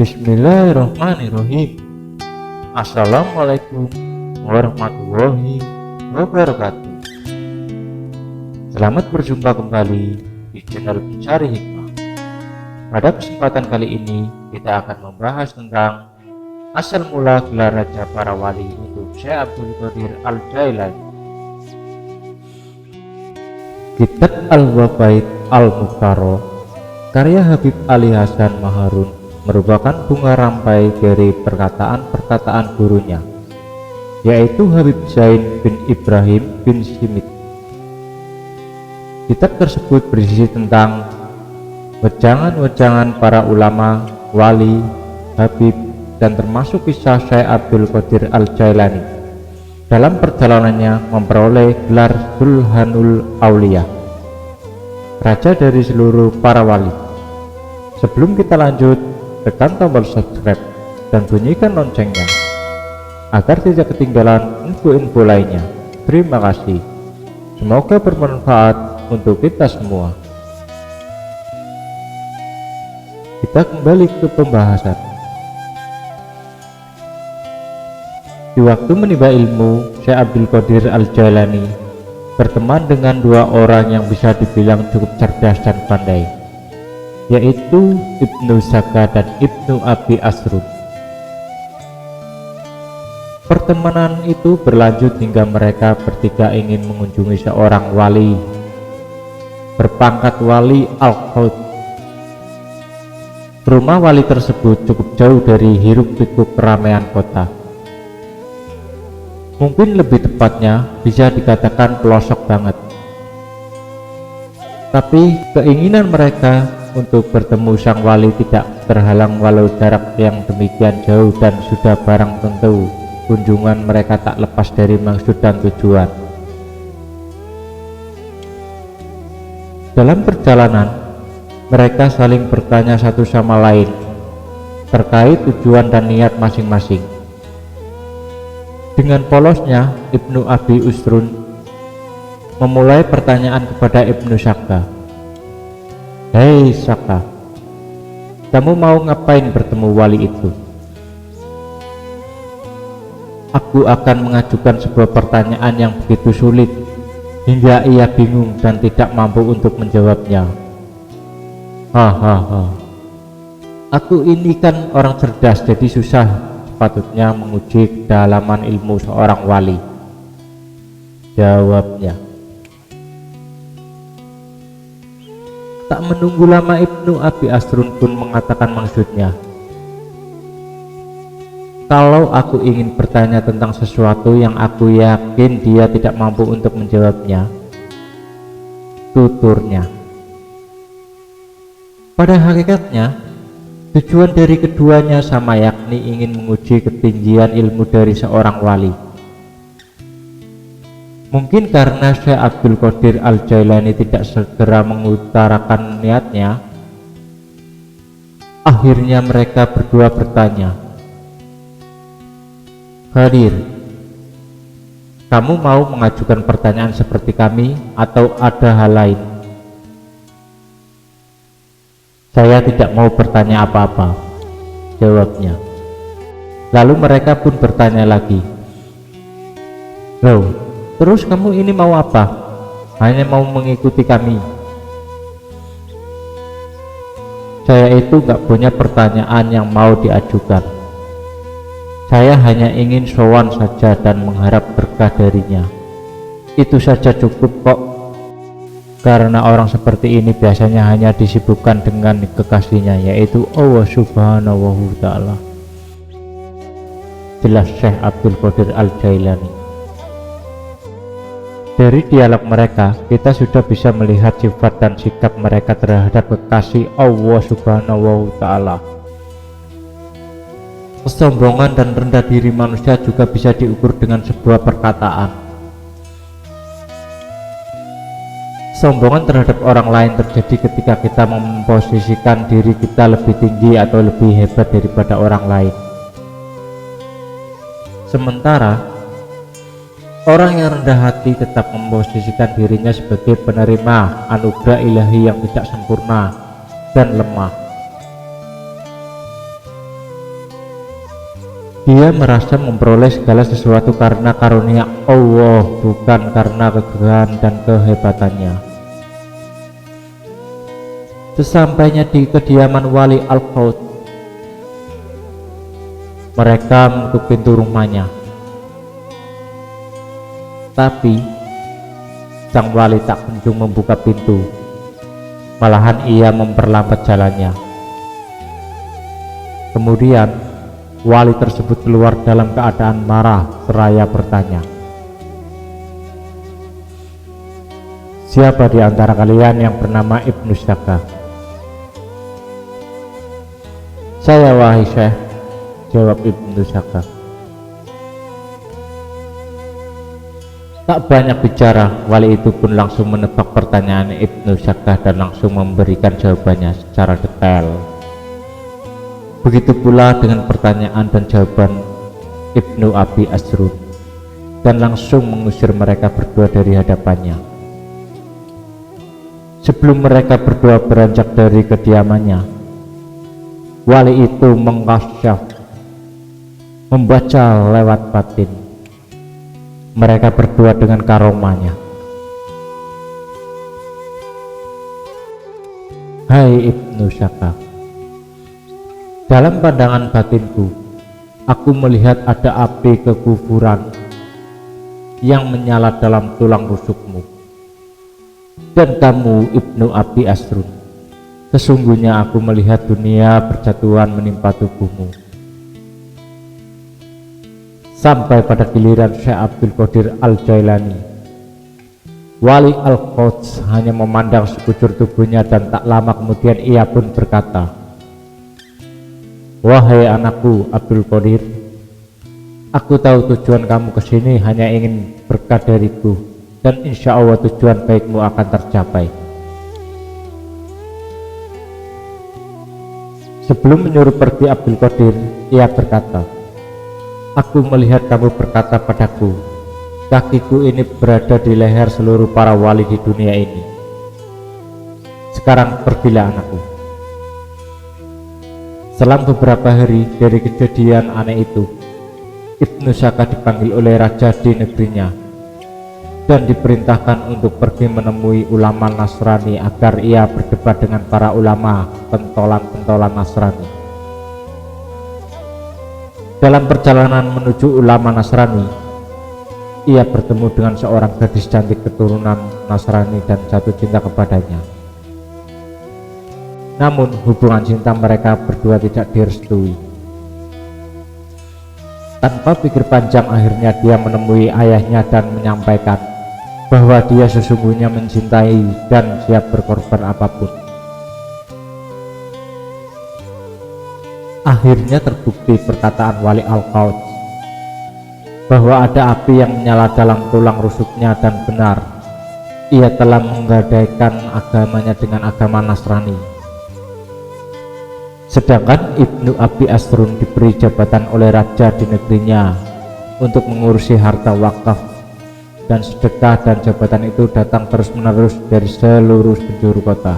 Bismillahirrahmanirrahim. Assalamualaikum warahmatullahi wabarakatuh. Selamat berjumpa kembali di channel Pencari Hikmah. Pada kesempatan kali ini kita akan membahas tentang asal mula gelar raja para wali untuk Syekh Abdul Qadir Al-Jailani. Kitab Al-Wafaid Al-Mukhtaroh karya Habib Ali Hasan Maharun merupakan bunga rampai dari perkataan-perkataan gurunya, yaitu Habib Zain bin Ibrahim bin Simit. Kitab tersebut berisi tentang wejangan-wejangan para ulama, wali, habib, dan termasuk kisah Syekh Abdul Qadir Al-Jailani dalam perjalanannya memperoleh gelar Sulhanul Aulia, raja dari seluruh para wali. Sebelum kita lanjut, tekan tombol subscribe dan bunyikan loncengnya agar tidak ketinggalan info-info lainnya. Terima kasih. Semoga bermanfaat untuk kita semua. Kita kembali ke pembahasan. Di waktu menimba ilmu, Syekh Abdul Qadir Al-Jailani berteman dengan dua orang yang bisa dibilang cukup cerdas dan pandai, yaitu Ibnu Saka dan Ibnu Abi Asrub. Pertemanan itu berlanjut hingga mereka bertiga ingin mengunjungi seorang wali berpangkat wali Al-Qaud. Rumah wali tersebut cukup jauh dari hiruk-pikuk keramaian kota. Mungkin lebih tepatnya bisa dikatakan pelosok banget. Tapi keinginan mereka untuk bertemu sang wali tidak terhalang walau jarak yang demikian jauh, dan sudah barang tentu kunjungan mereka tak lepas dari maksud dan tujuan. Dalam perjalanan, mereka saling bertanya satu sama lain terkait tujuan dan niat masing-masing. Dengan polosnya, Ibnu Abi Usrun memulai pertanyaan kepada Ibnu Saka. "Hei Saka, kamu mau ngapain bertemu wali itu?" "Aku akan mengajukan sebuah pertanyaan yang begitu sulit hingga ia bingung dan tidak mampu untuk menjawabnya." "Hahaha, aku ini kan orang cerdas, jadi susah sepatutnya menguji kedalaman ilmu seorang wali," jawabnya. Tak menunggu lama, Ibnu Abi Asrun pun mengatakan maksudnya. "Kalau aku ingin bertanya tentang sesuatu yang aku yakin dia tidak mampu untuk menjawabnya," tuturnya. Pada hakikatnya, tujuan dari keduanya sama, yakni ingin menguji ketinggian ilmu dari seorang wali. Mungkin karena Syekh Abdul Qadir Al-Jailani tidak segera mengutarakan niatnya, akhirnya mereka berdua bertanya, "Qadir, kamu mau mengajukan pertanyaan seperti kami atau ada hal lain?" "Saya tidak mau bertanya apa-apa," jawabnya. Lalu mereka pun bertanya lagi, "Loh, terus kamu ini mau apa? Hanya mau mengikuti kami?" "Saya itu gak punya pertanyaan yang mau diajukan. Saya hanya ingin sowan saja dan mengharap berkah darinya. Itu saja cukup kok. Karena orang seperti ini biasanya hanya disibukkan dengan kekasihnya, yaitu Allah Subhanahu wa Ta'ala," jelas Syekh Abdul Qadir Al-Jailani. Dari dialog mereka, kita sudah bisa melihat sifat dan sikap mereka terhadap kekasih Allah Subhanahu wa Ta'ala. Kesombongan dan rendah diri manusia juga bisa diukur dengan sebuah perkataan. Sombongan terhadap orang lain terjadi ketika kita memposisikan diri kita lebih tinggi atau lebih hebat daripada orang lain. Sementara orang yang rendah hati tetap memposisikan dirinya sebagai penerima anugerah ilahi yang tidak sempurna dan lemah. Dia merasa memperoleh segala sesuatu karena karunia Allah, bukan karena kegagahan dan kehebatannya. Sesampainya di kediaman Wali Al-Qaud, mereka mengetuk pintu rumahnya. Tapi sang wali tak kunjung membuka pintu, malahan ia memperlambat jalannya. Kemudian wali tersebut keluar dalam keadaan marah seraya bertanya, "Siapa di antara kalian yang bernama Ibnu Syaka?" "Saya, wahai Syekh," jawab Ibnu Syaka. Tak banyak bicara, wali itu pun langsung menebak pertanyaan Ibnu Syaka dan langsung memberikan jawabannya secara detail. Begitu pula dengan pertanyaan dan jawaban Ibnu Abi Asrun, dan langsung mengusir mereka berdua dari hadapannya. Sebelum mereka berdua beranjak dari kediamannya, wali itu mengkasyaf, membaca lewat batin mereka berdua dengan karomahnya. "Hai Ibnu Syaka, dalam pandangan batinku, aku melihat ada api kekufuran yang menyala dalam tulang rusukmu. Dan kamu Ibnu Abi Asrun, sesungguhnya aku melihat dunia berjatuhan menimpa tubuhmu." Sampai pada giliran Syekh Abdul Qadir Al-Jailani, Wali Al-Qaud hanya memandang sekujur tubuhnya dan tak lama kemudian ia pun berkata, "Wahai anakku Abdul Qadir, aku tahu tujuan kamu ke sini hanya ingin berkat dariku, dan insya Allah tujuan baikmu akan tercapai." Sebelum menyuruh pergi Abdul Qadir, ia berkata, "Aku melihat kamu berkata padaku, kakiku ini berada di leher seluruh para wali di dunia ini. Sekarang pergilah anakku." Selang beberapa hari dari kejadian aneh itu, Ibnu Syaka dipanggil oleh raja di negerinya dan diperintahkan untuk pergi menemui ulama Nasrani agar ia berdebat dengan para ulama pentolan-pentolan Nasrani. Dalam perjalanan menuju ulama Nasrani, ia bertemu dengan seorang gadis cantik keturunan Nasrani dan jatuh cinta kepadanya. Namun hubungan cinta mereka berdua tidak direstui. Tanpa pikir panjang, akhirnya dia menemui ayahnya dan menyampaikan bahwa dia sesungguhnya mencintai dan siap berkorban apapun. Akhirnya terbukti perkataan Wali Al-Qaud bahwa ada api yang menyala dalam tulang rusuknya, dan benar ia telah menggadaikan agamanya dengan agama Nasrani. Sedangkan Ibnu Abi Asrun diberi jabatan oleh raja di negerinya untuk mengurusi harta wakaf dan sedekah, dan jabatan itu datang terus-menerus dari seluruh penjuru kota.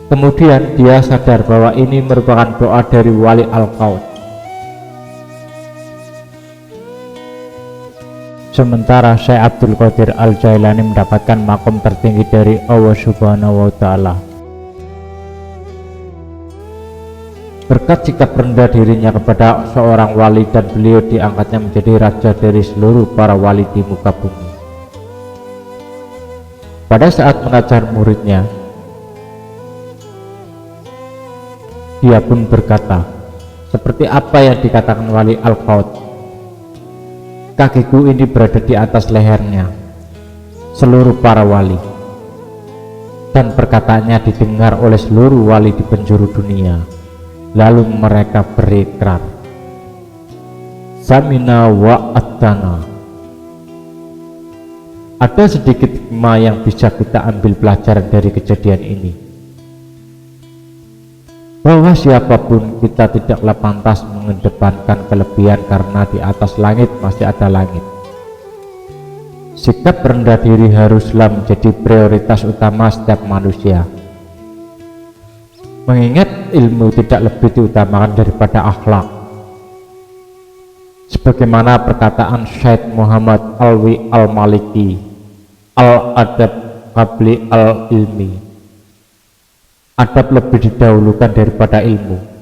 Kemudian dia sadar bahwa ini merupakan doa dari Wali Al-Qaud. Sementara Syekh Abdul Qadir Al-Jailani mendapatkan makom tertinggi dari Allah Subhanahu wa Ta'ala. Berkat sikap rendah dirinya kepada seorang wali, dan beliau diangkatnya menjadi raja dari seluruh para wali di muka bumi. Pada saat mengajar muridnya, dia pun berkata, seperti apa yang dikatakan Wali Al-Qaud, "Kakiku ini berada di atas lehernya seluruh para wali." Dan perkataannya didengar oleh seluruh wali di penjuru dunia. Lalu mereka berikrar, "Samina wa atana." Ada sedikit hikmah yang bisa kita ambil pelajaran dari kejadian ini, bahwa siapapun kita tidaklah pantas mengedepankan kelebihan karena di atas langit masih ada langit. Sikap rendah diri haruslah menjadi prioritas utama setiap manusia, mengingat ilmu tidak lebih diutamakan daripada akhlak. Sebagaimana perkataan Syekh Muhammad Alwi Al-Maliki, al-adab qabli al-ilmi, adab lebih didahulukan daripada ilmu.